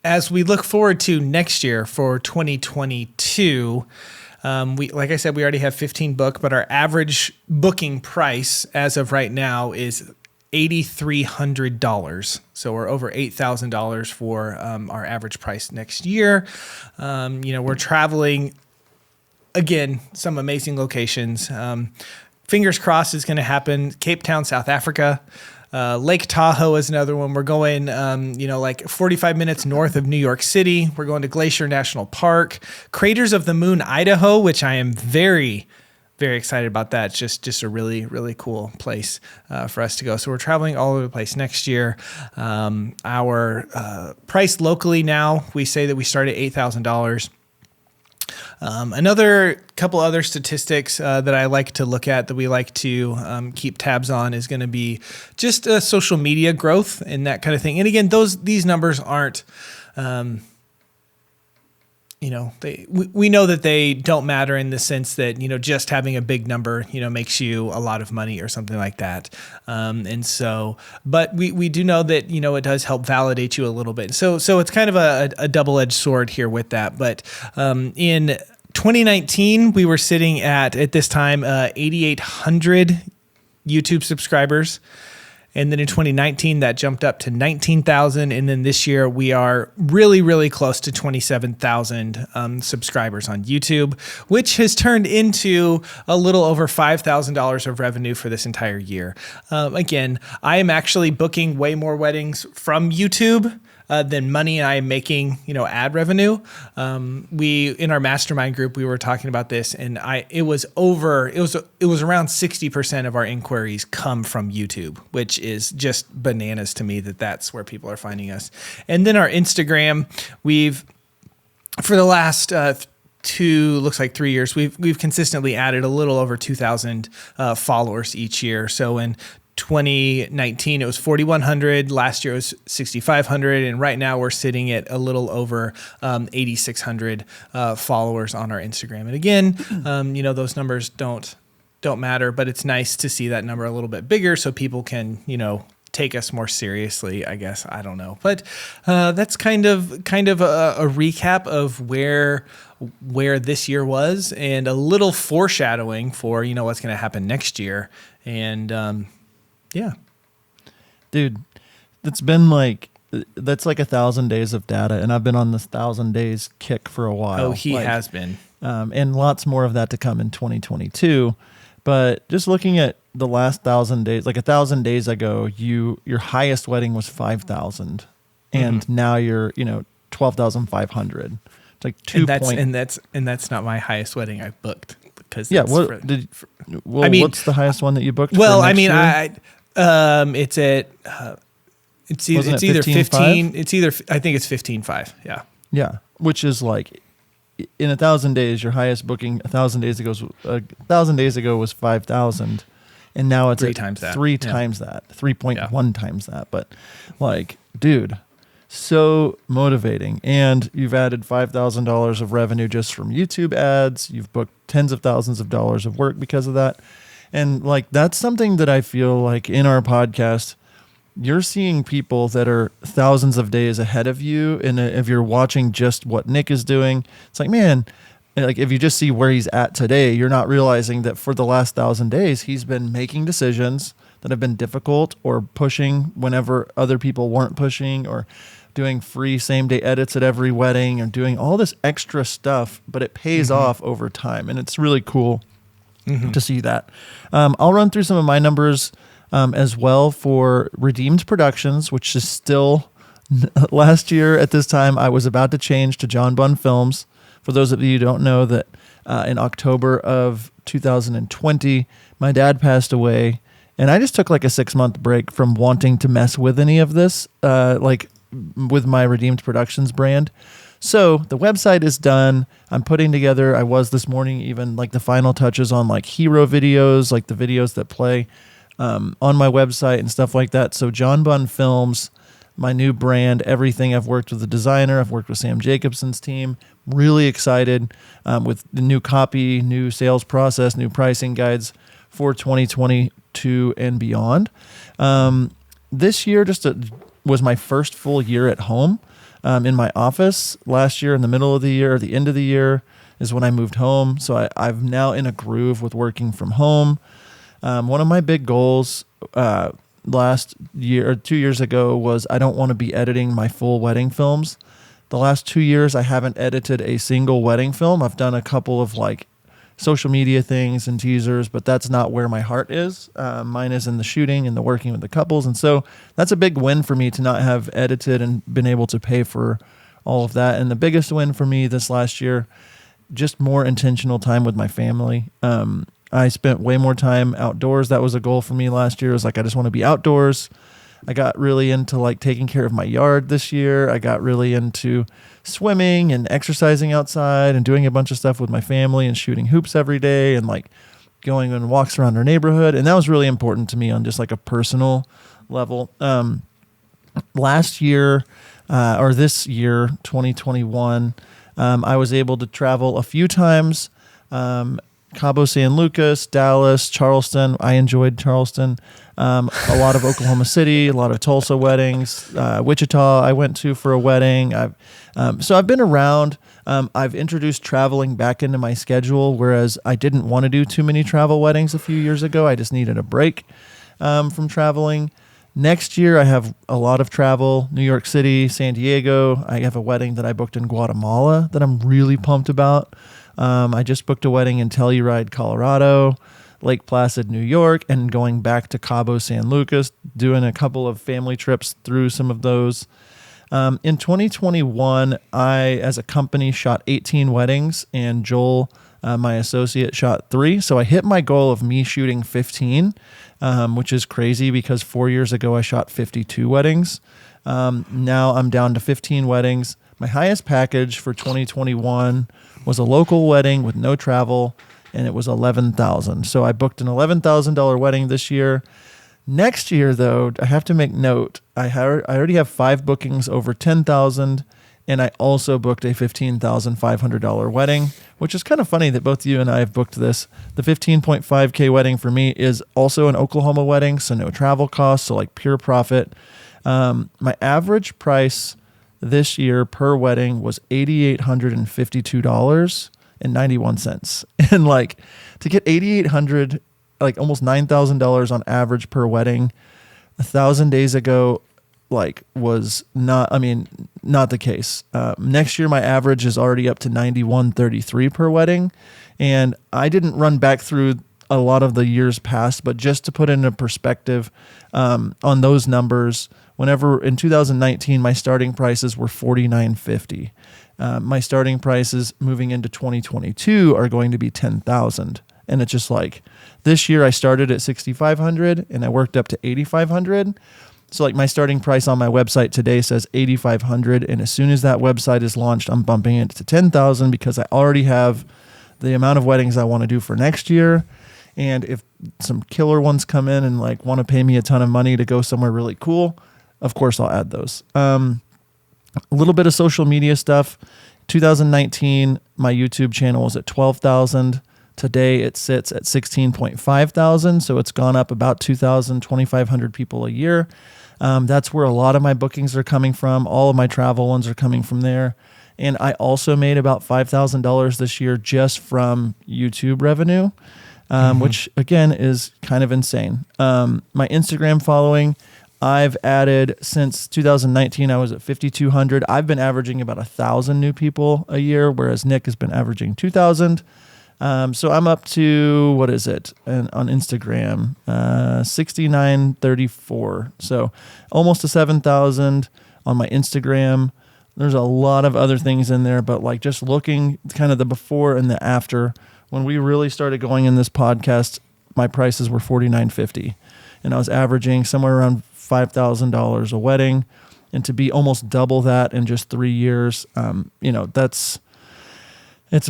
As we look forward to next year for 2022, like I said, we already have 15 booked, but our average booking price as of right now is $8,300. So we're over $8,000 for our average price next year. We're traveling, again, some amazing locations. Fingers crossed is going to happen. Cape Town, South Africa. Lake Tahoe is another one. We're going, like 45 minutes north of New York City. We're going to Glacier National Park, Craters of the Moon, Idaho, which I am very, very excited about that. It's just a really, really cool place for us to go. So we're traveling all over the place next year. Our price locally now, we say that we start at $8,000. Another couple other statistics that I like to look at, that we like to keep tabs on, is going to be just social media growth and that kind of thing. And again, these numbers aren't, we know that they don't matter in the sense that, just having a big number, makes you a lot of money or something like that. But we do know that, it does help validate you a little bit. So it's kind of a double-edged sword here with that. But in 2019, we were sitting at this time, 8,800 YouTube subscribers. And then in 2019, that jumped up to 19,000. And then this year, we are really, really close to 27,000 subscribers on YouTube, which has turned into a little over $5,000 of revenue for this entire year. Again, I am actually booking way more weddings from YouTube than money I am making, ad revenue. In our Mastermind Group, we were talking about this, and it was around 60% of our inquiries come from YouTube, which is just bananas to me that's where people are finding us. And then our Instagram, for the last 3 years, we've consistently added a little over 2,000 followers each year. So in 2019, it was 4,100. Last year it was 6,500. And right now we're sitting at a little over 8,600 followers on our Instagram. And again, those numbers don't matter, but it's nice to see that number a little bit bigger so people can, take us more seriously, I guess. I don't know. But that's kind of a recap of where this year was, and a little foreshadowing for, what's going to happen next year. And yeah. Dude, that's like 1,000 days of data, and I've been on this 1,000 days kick for a while. Oh, he has been. And lots more of that to come in 2022. But just looking at the last 1,000 days, like 1,000 days ago, your highest wedding was 5,000, and now you're 12,500. It's like 2 points. And that's not my highest wedding I've booked, because what's the highest one that you booked? Well, for next year? It's either 15. It's either, I think it's 15.5. Yeah. Yeah. Which is like, in 1,000 days, your highest booking 1,000 days ago was 5,000, and now it's 3 times that. 3.1 times that. But like, dude, so motivating. And you've added $5,000 of revenue just from YouTube ads. You've booked tens of thousands of dollars of work because of that. And like, that's something that I feel like in our podcast, you're seeing people that are thousands of days ahead of you. And if you're watching just what Nick is doing, it's like, man, like if you just see where he's at today, you're not realizing that for the last 1,000 days, he's been making decisions that have been difficult or pushing whenever other people weren't pushing, or doing free same-day edits at every wedding, or doing all this extra stuff, but it pays off over time. And it's really cool to see that. I'll run through some of my numbers as well for Redeemed Productions, which is still last year at this time, I was about to change to John Bunn Films. For those of you who don't know, that in October of 2020, my dad passed away, and I just took like a 6-month break from wanting to mess with any of this, like with my Redeemed Productions brand. So the website is done. I'm putting together, I was this morning, even like the final touches on like hero videos, like the videos that play on my website and stuff like that. So John Bunn Films, my new brand, everything. I've worked with the designer. I've worked with Sam Jacobson's team. Really excited with the new copy, new sales process, new pricing guides for 2022 and beyond. This year was my first full year at home in my office. Last year, in the middle of the year, or the end of the year, is when I moved home. So I'm now in a groove with working from home. One of my big goals last year or 2 years ago was I don't want to be editing my full wedding films. The last 2 years, I haven't edited a single wedding film. I've done a couple of like social media things and teasers, but that's not where my heart is. Mine is in the shooting and the working with the couples. And so that's a big win for me to not have edited and been able to pay for all of that. And the biggest win for me this last year, just more intentional time with my family. I spent way more time outdoors. That was a goal for me last year. It was like, I just want to be outdoors. I got really into like taking care of my yard this year. I got really into swimming and exercising outside and doing a bunch of stuff with my family and shooting hoops every day and like going on walks around our neighborhood. And that was really important to me on just like a personal level. Last year, or this year, 2021, I was able to travel a few times. Cabo San Lucas, Dallas, Charleston. I enjoyed Charleston. A lot of Oklahoma City, a lot of Tulsa weddings. Wichita I went to for a wedding. So I've been around. I've introduced traveling back into my schedule, whereas I didn't want to do too many travel weddings a few years ago. I just needed a break from traveling. Next year, I have a lot of travel. New York City, San Diego. I have a wedding that I booked in Guatemala that I'm really pumped about. I just booked a wedding in Telluride, Colorado, Lake Placid, New York, and going back to Cabo San Lucas, doing a couple of family trips through some of those. In 2021, I, as a company, shot 18 weddings, and Joel, my associate, shot 3. So I hit my goal of me shooting 15, which is crazy because 4 years ago I shot 52 weddings. Now I'm down to 15 weddings. My highest package for 2021 was a local wedding with no travel, and it was $11,000. So I booked an $11,000 wedding this year. Next year, though, I have to make note, I already have 5 bookings over $10,000, and I also booked a $15,500 wedding, which is kind of funny that both you and I have booked this. The $15.5K wedding for me is also an Oklahoma wedding, so no travel costs, so like pure profit. My average price this year per wedding was $852.91. And like to get $8,800, like almost $9,000 on average per wedding 1,000 days ago, like was not the case. Next year, my average is already up to $91.33 per wedding. And I didn't run back through a lot of the years past, but just to put into perspective on those numbers, whenever in 2019, my starting prices were $49.50. My starting prices moving into 2022 are going to be $10,000. And it's just like this year I started at $6,500 and I worked up to $8,500. So like my starting price on my website today says $8,500. And as soon as that website is launched, I'm bumping it to $10,000 because I already have the amount of weddings I want to do for next year. And if some killer ones come in and like want to pay me a ton of money to go somewhere really cool, of course I'll add those. A little bit of social media stuff. 2019, my YouTube channel was at 12,000. Today it sits at 16.5 thousand. So it's gone up about 2,000, 2,500 people a year. That's where a lot of my bookings are coming from. All of my travel ones are coming from there. And I also made about $5,000 this year just from YouTube revenue, which again is kind of insane. My Instagram following, I've added since 2019, I was at 5,200. I've been averaging about 1,000 new people a year, whereas Nick has been averaging 2,000. So I'm up to, what is it? And on Instagram, 6,934. So almost to 7,000 on my Instagram. There's a lot of other things in there, but like just looking kind of the before and the after, when we really started going in this podcast, my prices were $4,950, and I was averaging somewhere around $5,000 a wedding, and to be almost double that in just 3 years, it's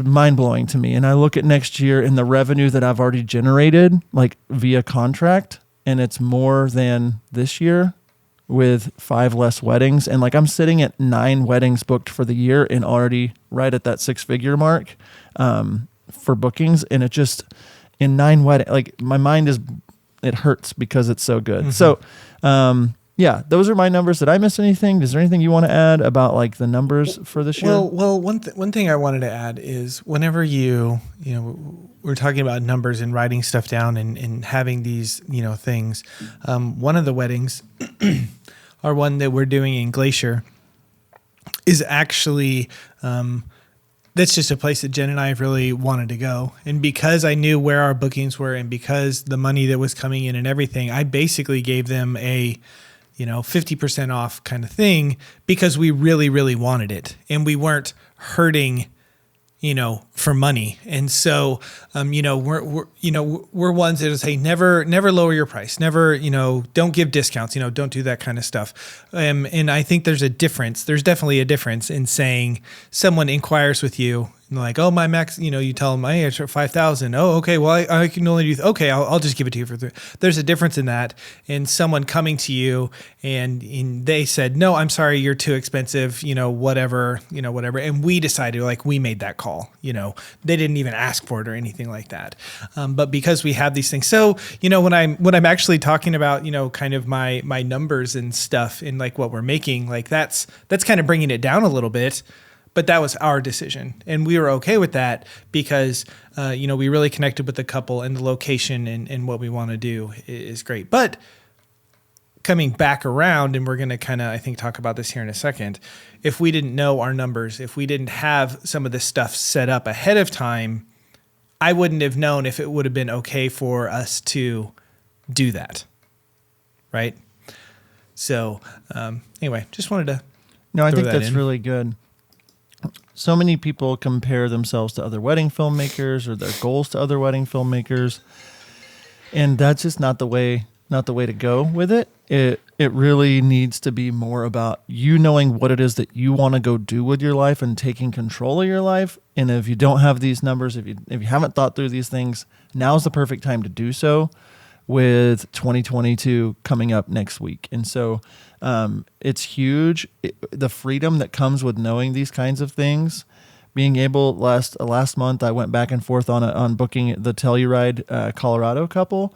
mind blowing to me. And I look at next year and the revenue that I've already generated, like via contract, and it's more than this year with 5 less weddings. And like I'm sitting at 9 weddings booked for the year and already right at that 6-figure mark for bookings. And it just, in 9 weddings, like my mind it hurts because it's so good. So, yeah, those are my numbers. Did I miss anything? Is there anything you want to add about like the numbers for this year? Well, one thing I wanted to add is whenever we're talking about numbers and writing stuff down and having these, things. One of the weddings, our one that we're doing in Glacier, is actually, that's just a place that Jen and I really wanted to go. And because I knew where our bookings were and because the money that was coming in and everything, I basically gave them a 50% off kind of thing because we really, really wanted it and we weren't hurting, for money. And so, we're ones that say, never lower your price, never, don't give discounts, don't do that kind of stuff. And I think there's definitely a difference in saying someone inquires with you like, oh, my max, you tell them, I charge 5,000. Oh, okay. Well, I can only do, okay, I'll just give it to you for 3. There's a difference in that. And someone coming to you and they said, no, I'm sorry, you're too expensive, whatever. And we decided, like, we made that call, they didn't even ask for it or anything like that. But because we have these things. So, when I'm actually talking about, kind of my numbers and stuff and like what we're making, like that's kind of bringing it down a little bit. But that was our decision, and we were okay with that because, we really connected with the couple, and the location and what we want to do is great. But coming back around, and we're going to kind of, I think, talk about this here in a second. If we didn't know our numbers, if we didn't have some of this stuff set up ahead of time, I wouldn't have known if it would have been okay for us to do that, right? So anyway, just wanted to No, I think that's really good. So many people compare themselves to other wedding filmmakers or their goals to other wedding filmmakers. And that's just not the way to go with it. It really needs to be more about you knowing what it is that you want to go do with your life and taking control of your life. And if you don't have these numbers, if you haven't thought through these things, now's the perfect time to do so with 2022 coming up next week. And so it's huge. The freedom that comes with knowing these kinds of things, being able last month, I went back and forth on booking the Telluride, Colorado couple.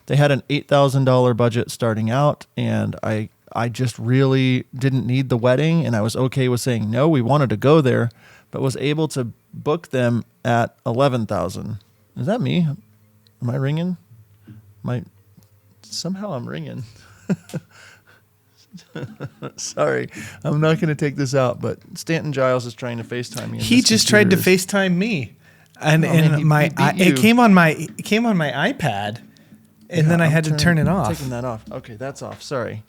They had an $8,000 budget starting out, and I just really didn't need the wedding, and I was okay with saying no. We wanted to go there, but was able to book them at $11,000. Is that me? Am I ringing? Somehow I'm ringing. Sorry, I'm not going to take this out, but Stanton Giles is trying to FaceTime me. He just tried to FaceTime me, and it came on my iPad, and then I had to turn it off. Taking that off. Okay, that's off. Sorry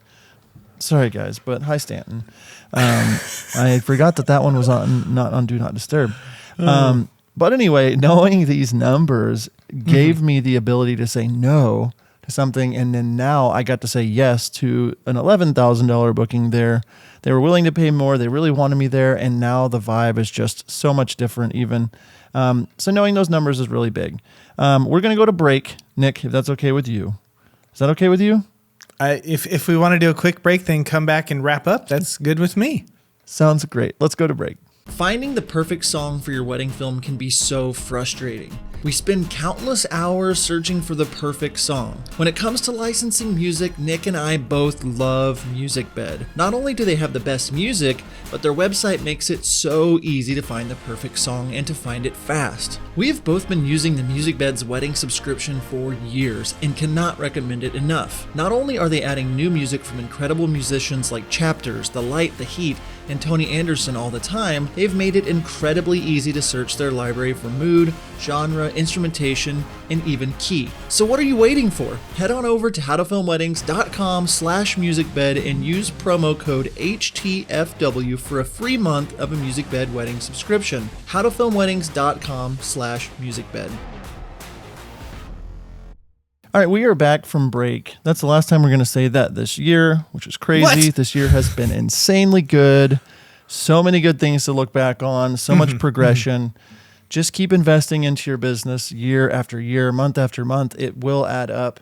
guys, but hi Stanton. I forgot that one was on Do Not Disturb. But anyway, knowing these numbers gave me the ability to say no to something, and then now I got to say yes to an $11,000 booking there. They were willing to pay more. They really wanted me there, and now the vibe is just so much different even. So knowing those numbers is really big. We're going to go to break, Nick, if that's okay with you. Is that okay with you? If we want to do a quick break, then come back and wrap up, that's good with me. Sounds great. Let's go to break. Finding the perfect song for your wedding film can be so frustrating. We spend countless hours searching for the perfect song. When it comes to licensing music, Nick and I both love MusicBed. Not only do they have the best music, but their website makes it so easy to find the perfect song and to find it fast. We have both been using the MusicBed's wedding subscription for years and cannot recommend it enough. Not only are they adding new music from incredible musicians like Chapters, The Light, The Heat, and Tony Anderson all the time, they've made it incredibly easy to search their library for mood, genre, instrumentation, and even key. So what are you waiting for? Head on over to howtofilmweddings.com/musicbed and use promo code HTFW for a free month of a MusicBed wedding subscription. howtofilmweddings.com/musicbed. All right, we are back from break. That's the last time we're going to say that this year, which is crazy. What? This year has been insanely good. So many good things to look back on, so much progression. Just keep investing into your business year after year, month after month. It will add up.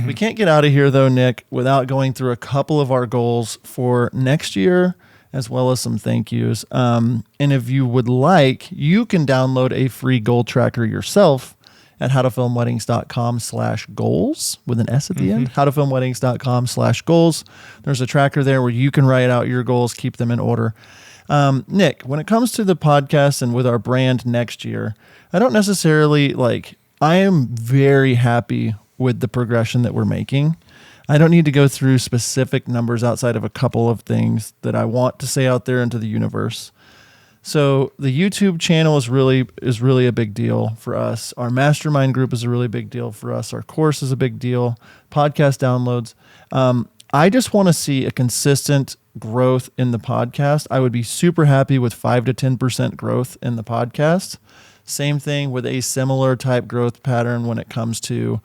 We can't get out of here, though, Nick, without going through a couple of our goals for next year, as well as some thank yous. And if you would like, you can download a free goal tracker yourself at howtofilmweddings.com/goals with an S at the end. howtofilmweddings.com/goals. There's a tracker there where you can write out your goals, keep them in order. Nick, when it comes to the podcast and with our brand next year, I don't necessarily I am very happy with the progression that we're making. I don't need to go through specific numbers outside of a couple of things that I want to say out there into the universe. So the YouTube channel is really a big deal for us. Our Mastermind Group is a really big deal for us. Our course is a big deal. Podcast downloads. I just want to see a consistent growth in the podcast. I would be super happy with 5 to 10% growth in the podcast. Same thing with a similar type growth pattern when it comes to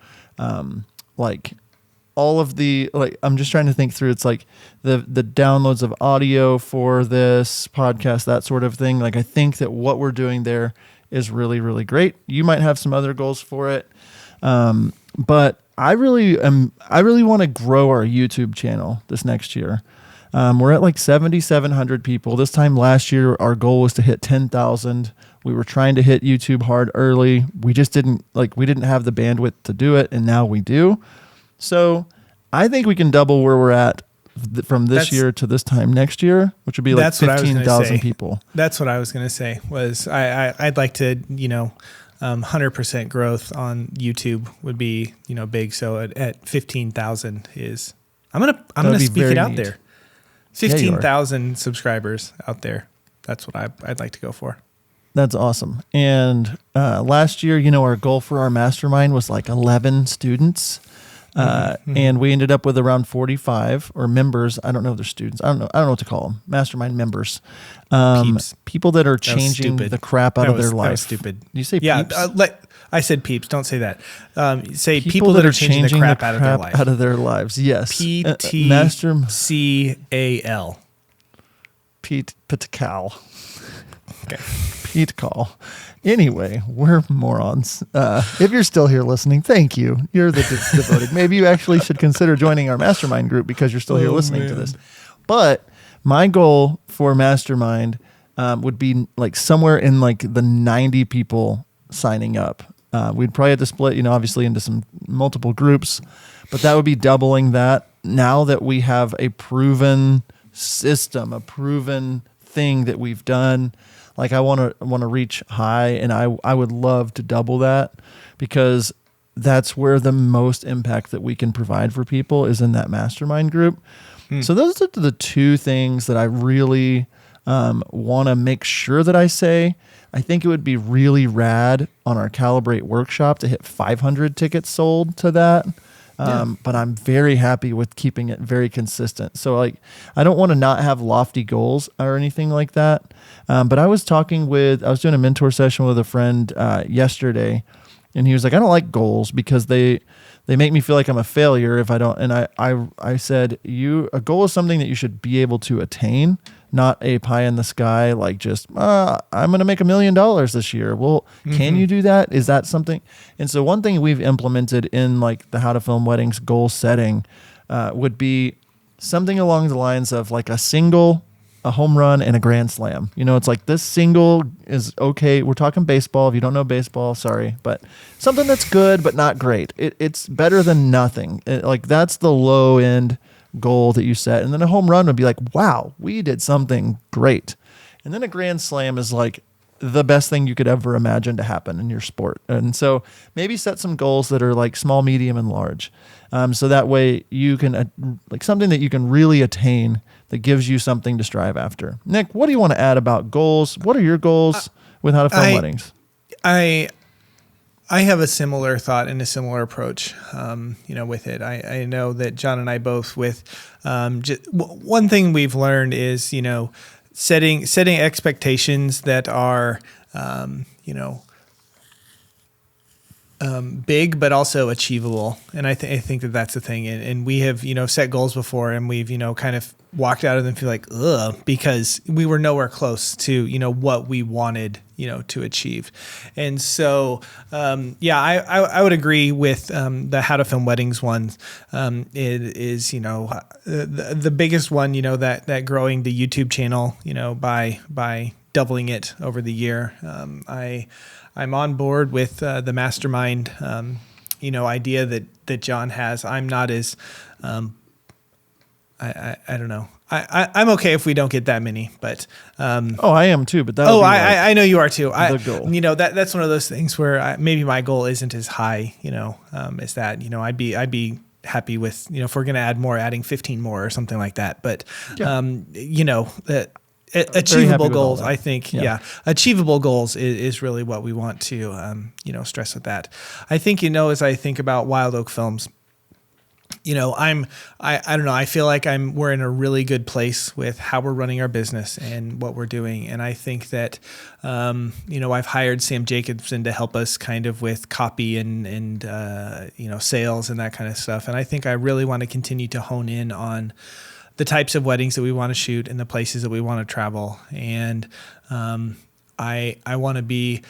all of the I'm just trying to think through. It's like the downloads of audio for this podcast, that sort of thing. I think that what we're doing there is really, really great. You might have some other goals for it. But I really want to grow our YouTube channel this next year. We're at 7,700 people. This time last year, our goal was to hit 10,000. We were trying to hit YouTube hard early. We just didn't have the bandwidth to do it, and now we do. So I think we can double where we're at from this year to this time next year, which would be 15,000 people. That's what I was going to say. Was I'd like to 100% growth on YouTube would be big. So at 15,000 is I'm gonna speak it out there. 15,000 subscribers out there. That's what I'd like to go for. That's awesome. And last year, our goal for our mastermind was 11 students. And we ended up with around 45 or members. I don't know if they're students. I don't know what to call them. Mastermind members. Peeps. People that are changing the crap out of their life. That was stupid. You say peeps? I said peeps. Don't say that. Say people that are changing the crap out of their life. Out of their lives. Yes. PTCAL. Pete Pitcal. Okay. Pete call. Anyway, we're morons. If you're still here listening, thank you. You're the devoted. Maybe you actually should consider joining our mastermind group because you're still here listening to this. But my goal for mastermind would be somewhere in the 90 people signing up. We'd probably have to split, obviously into some multiple groups, but that would be doubling that. Now that we have a proven system, a proven thing that we've done. I want to reach high, and I would love to double that because that's where the most impact that we can provide for people is in that mastermind group. So those are the two things that I really want to make sure that I say. I think it would be really rad on our Calibrate workshop to hit 500 tickets sold to that. But I'm very happy with keeping it very consistent. So I don't want to not have lofty goals or anything like that. But I was doing a mentor session with a friend yesterday, and he was like, I don't like goals because they make me feel like I'm a failure if I don't. And I said, a goal is something that you should be able to attain, not a pie in the sky, I'm going to make $1 million this year. Well, can you do that? Is that something? And so one thing we've implemented in the How to Film Weddings goal setting would be something along the lines of a single a home run and a grand slam. It's like this single is okay. We're talking baseball. If you don't know baseball, sorry, but something that's good but not great. It's better than nothing. Like that's the low end goal that you set. And then a home run would be like, wow, we did something great. And then a grand slam is like the best thing you could ever imagine to happen in your sport. And so maybe set some goals that are like small, medium, and large. So that way you can like something that you can really attain that gives you something to strive after. Nick, what do you want to add about goals? What are your goals with How to Film Weddings? I have a similar thought and a similar approach, with it. I know that John and I both one thing we've learned is, setting expectations that are, big, but also achievable. And I think that that's the thing. And we have, set goals before, and we've, kind of walked out of them feel like, ugh, because we were nowhere close to, what we wanted, to achieve. And so, I would agree with the How to Film Weddings one. It is, the biggest one, that growing the YouTube channel, by doubling it over the year. I'm on board with the Mastermind, idea that John has. I'm not as, I don't know. I'm okay if we don't get that many, but I am too. But that. I know you are too. The goal. That's one of those things where maybe my goal isn't as high, as that. I'd be happy with, if we're going to add more, adding 15 more or something like that. But that. Achievable goals, I think. Yeah. Achievable goals is really what we want to, stress with that. I think, as I think about Wild Oak Films, I don't know. I feel like we're in a really good place with how we're running our business and what we're doing. And I think that, I've hired Sam Jacobson to help us kind of with copy and sales and that kind of stuff. And I think I really want to continue to hone in on the types of weddings that we want to shoot and the places that we want to travel. And I want to be,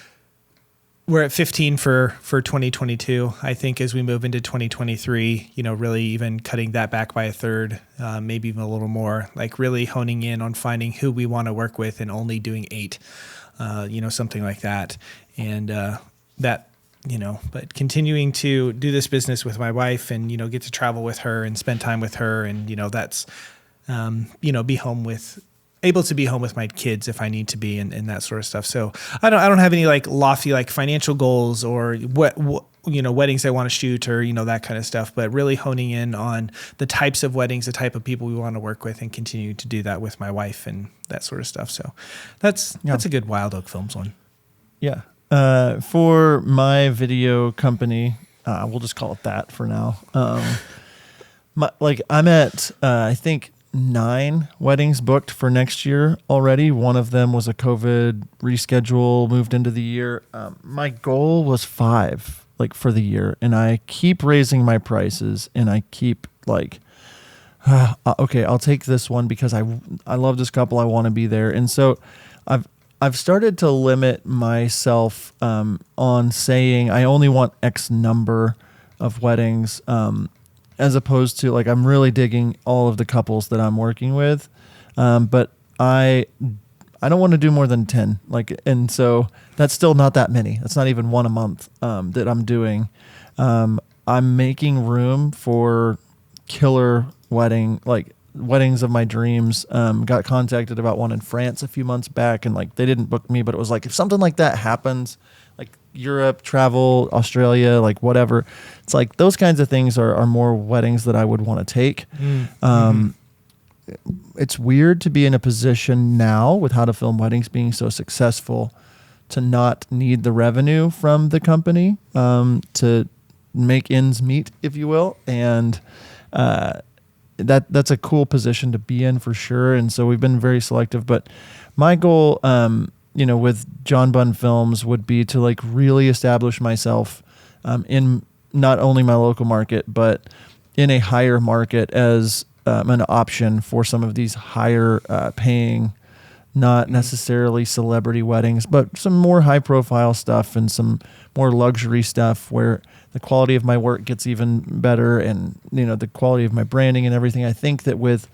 we're at 15 for 2022. I think as we move into 2023, really even cutting that back by a third, maybe even a little more, like really honing in on finding who we want to work with and only doing 8, something like that. And that, but continuing to do this business with my wife and, get to travel with her and spend time with her. And, that's, able to be home with my kids if I need to be and that sort of stuff. So I don't have any like lofty, like financial goals or what weddings I want to shoot or, that kind of stuff, but really honing in on the types of weddings, the type of people we want to work with and continue to do that with my wife and that sort of stuff. So that's a good Wild Oak Films one. Yeah. For my video company, we'll just call it that for now. I'm at, I think 9 weddings booked for next year already. One of them was a COVID reschedule, moved into the year. My goal was 5, for the year. And I keep raising my prices and I keep okay, I'll take this one because I love this couple. I want to be there. And so I've started to limit myself on saying I only want X number of weddings, as opposed to I'm really digging all of the couples that I'm working with, but I don't want to do more than 10. And so that's still not that many. That's not even one a month that I'm doing. I'm making room for killer weddings of my dreams. Got contacted about one in France a few months back, and they didn't book me, but it was if something like that happens, Europe, travel, Australia, whatever, it's those kinds of things are more weddings that I would want to take. It's weird to be in a position now with How to Film Weddings being so successful to not need the revenue from the company to make ends meet, if you will. And that's a cool position to be in for sure. And so we've been very selective, but my goal, with John Bunn Films would be to really establish myself in not only my local market, but in a higher market as an option for some of these higher paying, not necessarily celebrity weddings, but some more high profile stuff and some more luxury stuff where the quality of my work gets even better and, the quality of my branding and everything. I think that with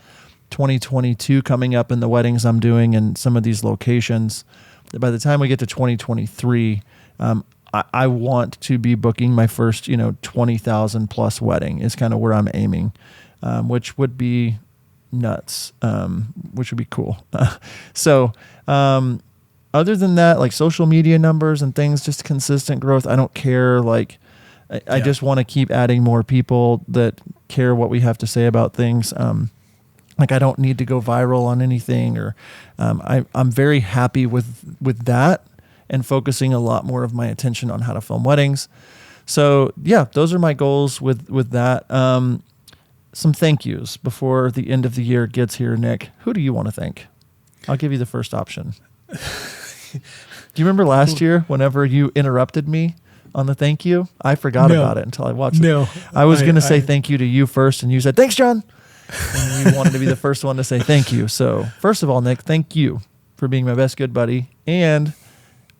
2022 coming up in the weddings I'm doing in some of these locations. By the time we get to 2023, I want to be booking my first, 20,000 plus wedding is kind of where I'm aiming, which would be nuts, which would be cool. So, other than that, like social media numbers and things, just consistent growth. I don't care. Like, I just want to keep adding more people that care what we have to say about things. Like I don't need to go viral on anything, or I'm very happy with that and focusing a lot more of my attention on how to film weddings. So yeah, those are my goals with that. Some thank yous before the end of the year gets here, Nick. Who do you want to thank? I'll give you the first option. Do you remember last year whenever you interrupted me on the thank you? I forgot about it until I watched it. I was going to say thank you to you first, and you said, thanks, John. And you wanted to be the first one to say thank you. So first of all, Nick, thank you for being my best good buddy. And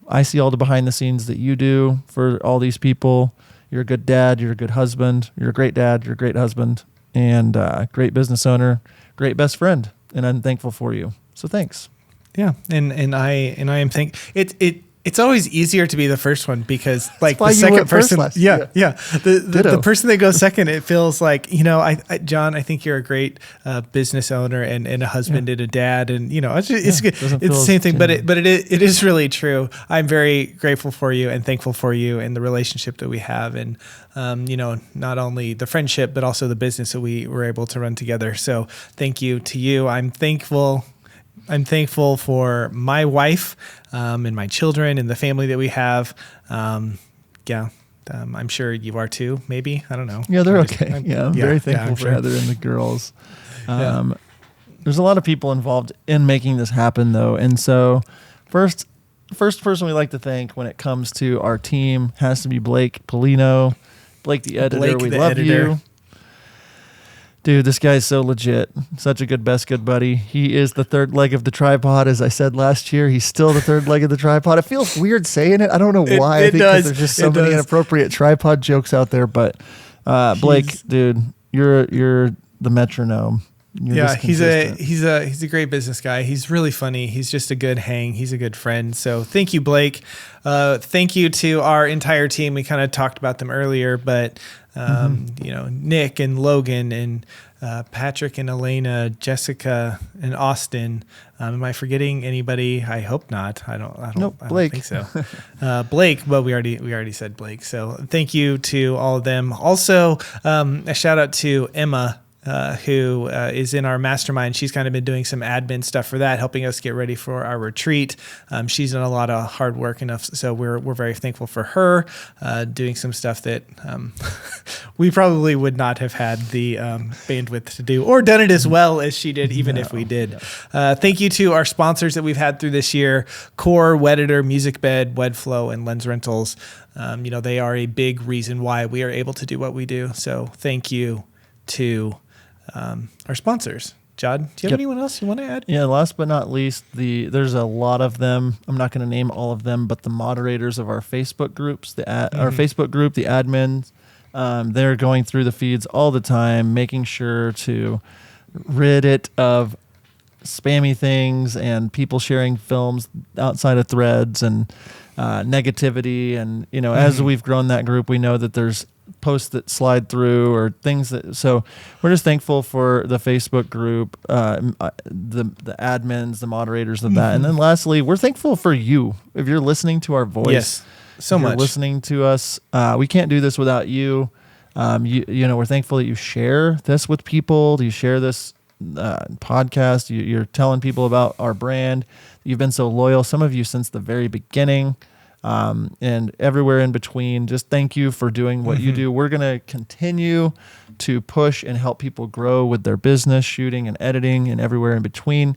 I see all the behind the scenes that you do for all these people. You're a good dad. You're a good husband. You're a great dad. You're a great husband, and great business owner, great best friend. And I'm thankful for you. So thanks. Yeah. And I am it's always easier to be the first one because like the second person, the person that goes second, it feels like, John, I think you're a great business owner and a husband and a dad. And, it's the same thing, but it is really true. I'm very grateful for you and thankful for you and the relationship that we have. And, not only the friendship, but also the business that we were able to run together. So thank you to you. I'm thankful for my wife and my children and the family that we have. I'm sure you are too, maybe. I don't know. Yeah, they're okay. I'm very thankful for Heather and the girls. There's a lot of people involved in making this happen, though. And so first person we like to thank when it comes to our team has to be Blake Polino. Blake, the editor. We love you. Dude, this guy's so legit. Such a good best good buddy. He is the third leg of the tripod, as I said last year. He's still the third leg of the tripod. It feels weird saying it. I don't know why. I think there's just so many inappropriate tripod jokes out there. But Blake, dude, you're the metronome. He's a great business guy. He's really funny. He's just a good hang. He's a good friend. So thank you, Blake. Thank you to our entire team. We kind of talked about them earlier, but Nick and Logan and Patrick and Elena, Jessica and Austin. Am I forgetting anybody? I hope not. I don't think so. Blake, but we already said Blake. So thank you to all of them. Also, a shout out to Emma, who is in our mastermind. She's kind of been doing some admin stuff for that, helping us get ready for our retreat. She's done a lot of hard work enough, so we're very thankful for her doing some stuff that we probably would not have had the bandwidth to do or done it as well as she did, even if we did. Thank you to our sponsors that we've had through this year: Core, Wedditor, Music Bed, Wedflow, and Lens Rentals. They are a big reason why we are able to do what we do. So thank you to our sponsors. Jod, do you have anyone else you want to add? Yeah, last but not least, there's a lot of them. I'm not going to name all of them, but the moderators of our Facebook groups, our Facebook group, the admins, they're going through the feeds all the time, making sure to rid it of spammy things and people sharing films outside of threads and negativity. And, as we've grown that group, we know that there's posts that slide through or things so we're just thankful for the Facebook group, the admins, the moderators of that. And then lastly, we're thankful for you. If you're listening to our voice, yes, so much listening to us, we can't do this without you. We're thankful that you share this with people. You share this podcast. You're telling people about our brand. You've been so loyal, some of you since the very beginning. And everywhere in between. Just thank you for doing what you do. We're going to continue to push and help people grow with their business, shooting and editing and everywhere in between.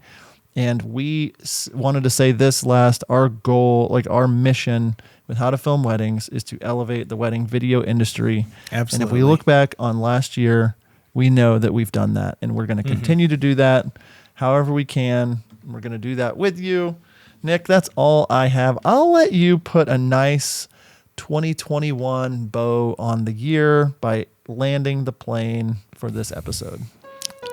And we wanted to say this last, our goal, like our mission with How to Film Weddings is to elevate the wedding video industry. Absolutely. And if we look back on last year, we know that we've done that, and we're going to continue to do that however we can. We're going to do that with you. Nick, that's all I have. I'll let you put a nice 2021 bow on the year by landing the plane for this episode.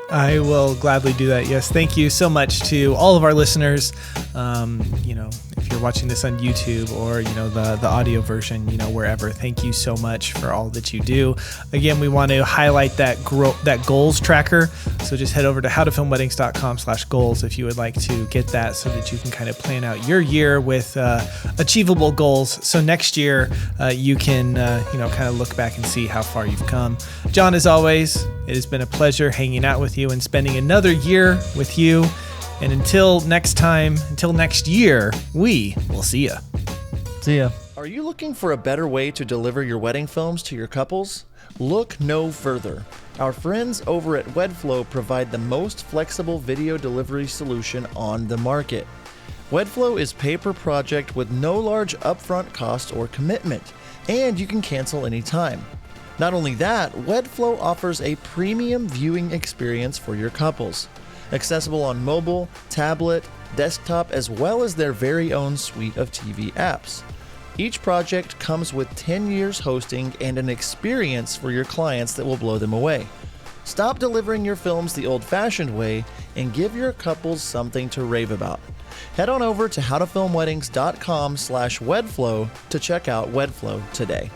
I will gladly do that. Yes. Thank you so much to all of our listeners. If you're watching this on YouTube or, the audio version, wherever, thank you so much for all that you do. Again, we want to highlight that goals tracker. So just head over to howtofilmweddings.com/goals if you would like to get that so that you can kind of plan out your year with achievable goals. So next year you can, kind of look back and see how far you've come. John, as always, it has been a pleasure hanging out with you and spending another year with you. And until next year, we will see ya. See ya. Are you looking for a better way to deliver your wedding films to your couples? Look no further. Our friends over at WedFlow provide the most flexible video delivery solution on the market. WedFlow is pay per project with no large upfront cost or commitment, and you can cancel anytime. Not only that, WedFlow offers a premium viewing experience for your couples. Accessible on mobile, tablet, desktop, as well as their very own suite of TV apps. Each project comes with 10 years hosting and an experience for your clients that will blow them away. Stop delivering your films the old-fashioned way and give your couples something to rave about. Head on over to howtofilmweddings.com/WedFlow to check out WedFlow today.